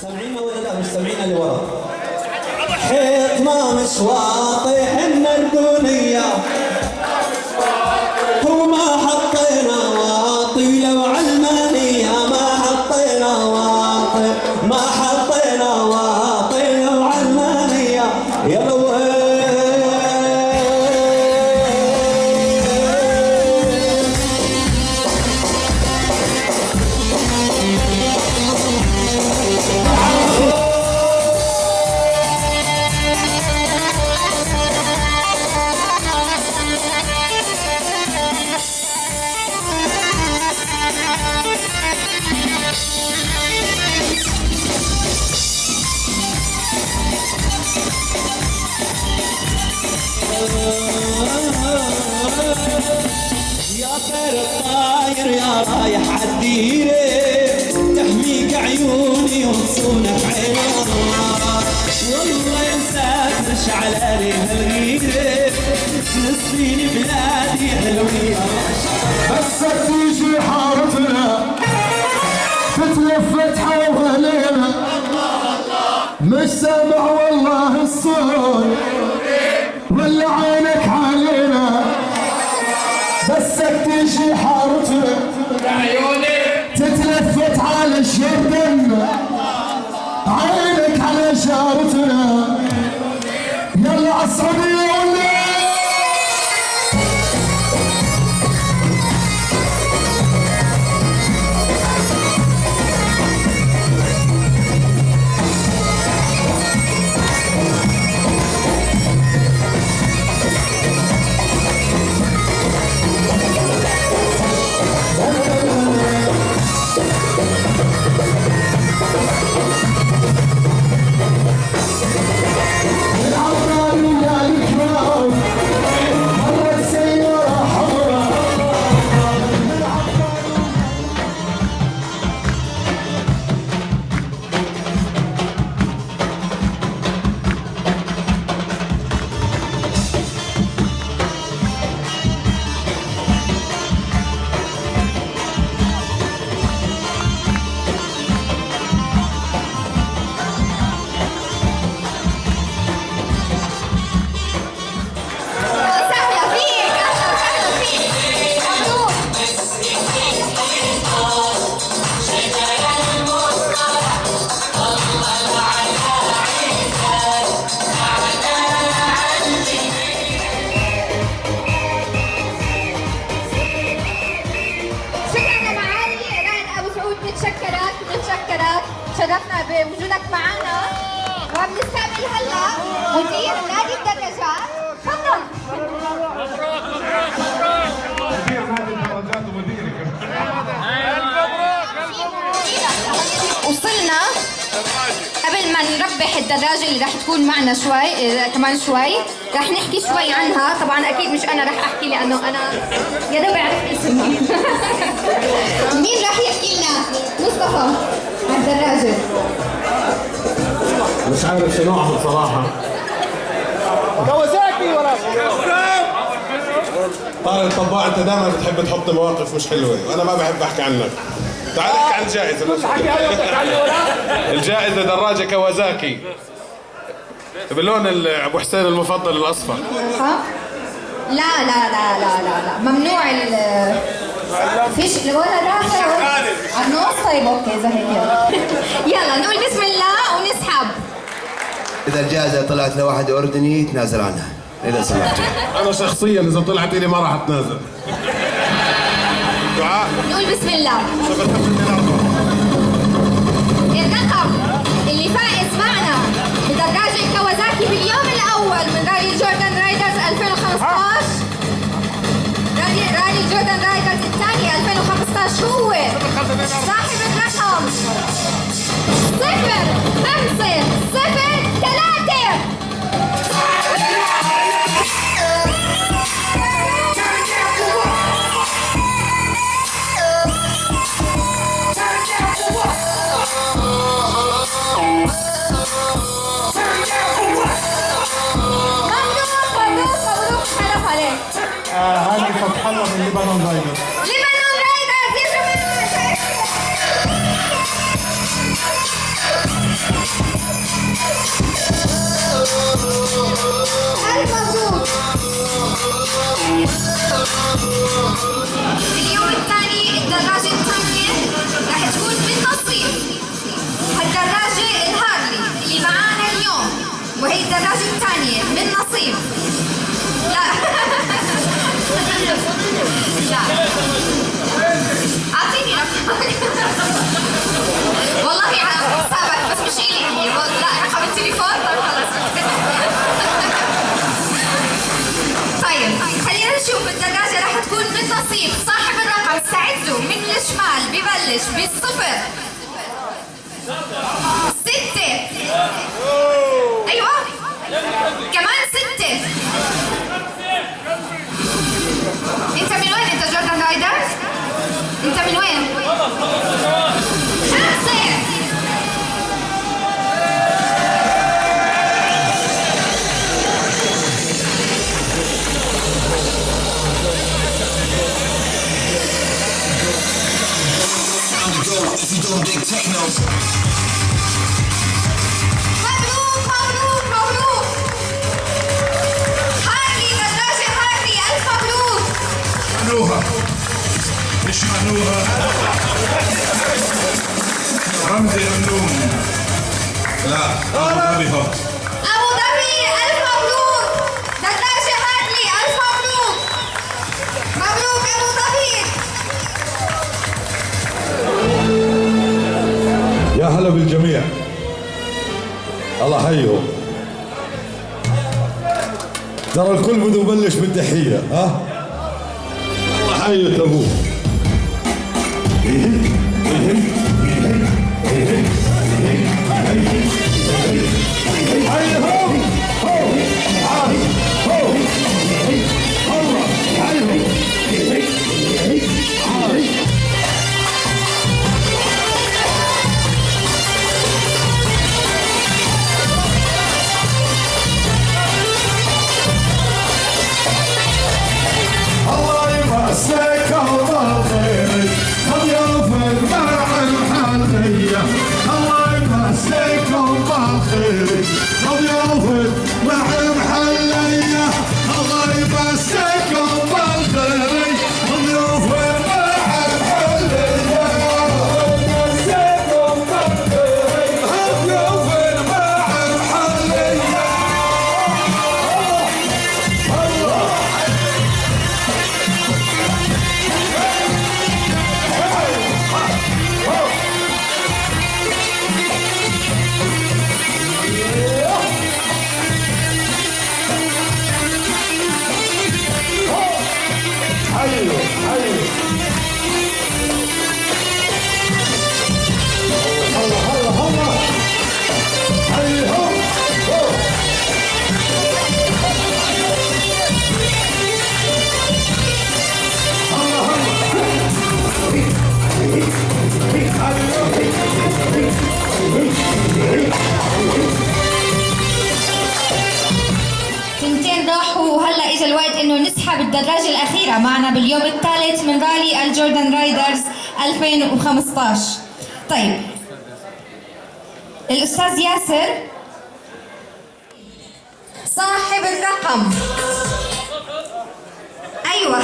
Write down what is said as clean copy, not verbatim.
سامعيننا ولا لا؟ مش سامعين اللي ورا. حيط ما مش واطي حنا الدنيا وما حطينا واطي لو علمانية ما حطينا واطي ما حطينا واطي لو علمانية يا يا طير الطاير يا رايح عالديرة تحميك عيوني وتصونك عينك والله ينساك مش على ريها الغيرة نسيني بلادي حلوية بس تيجي حارتنا تتلفت حوالينا مش سامع والله الصوت ولا عينك علينا بسك تيجي حارتنا تتلفت على الشردن عينك على شارتنا يلا عالصعودية ولا شرفنا بوجودك معنا وبنستقبل هلا مدير نادي الدراجات. تفضل. مدير نادي الدراجات ومديرك. وصلنا قبل ما نربح الدراجة اللي رح تكون معنا شوي كمان شوي رح نحكي شوي عنها. طبعا اكيد مش انا رح احكي لانه انا يا دوب اعرف اسمها. مين رح يحكي لنا؟ مصطفى على الدراجة. مش عارف شو نوعها بصراحة. كوازاكي ولا طارق طباع انت دائما بتحب تحط مواقف مش حلوة وانا ما بحب احكي عنك. تعال احكي عن الجائزة. الجائزة دراجة كوازاكي باللون ابو حسين المفضل الاصفر. ها؟ لا لا لا لا لا لا ممنوع فيش ولا داخل على النص. طيب اوكي زي هيك. يلا نقول بسم الله ونسحب. إذا الجائزة طلعت لواحد أردني يتنازل عنها إذا سمحت. انا شخصيا اذا طلعت لي ما راح اتنازل. دعاء نقول بسم الله. الرقم اللي فائز معنا بدراجة كوازاكي باليوم الأول من رالي جوردن رايدرز 2015. رالي جوردن رايدرز الثاني 2015 هو صاحب الرقم 0503. هذه فتح الله من لبنان رايدرز. لبنان رايدرز يا جماعة. اليوم الثاني الدراجة الثانية رح تكون بالنصيب. هالدراجة الهارلي اللي معانا اليوم وهي الدراجة الثانية من نصيب. لا لا اعطيني رقمك. والله على حسابك بس مش إلي يعني. لا رقم التليفون. طيب خلص. طيب خلينا نشوف الدراجة رح تكون من نصيب صاحب الرقم. استعدوا من الشمال ببلش بالصفر 6. ايوه كمان 6. انت من وين؟ انت جوردن رايدرز؟ انت من وين؟ 5. If you don't dig techno. مبروك مبروك مبروك. هارلي دراجة هارلي ألف مبروك. منوها مش منوها رمزي منوم. لا أبو ظبي هوت. أبو ظبي ألف مبروك. دراجة هارلي ألف مبروك. مبروك أبو ظبي. يا هلا بالجميع. الله حيهم. ترى الكل بده يبلش بالتحية. ها؟ الله حي ابوه. تنتين راحوا وهلا اجى الوقت انه نسحب الدراجة الأخيرة معنا باليوم الثالث من رالي الجوردن رايدرز 2015. طيب الأستاذ ياسر صاحب الرقم. أيوة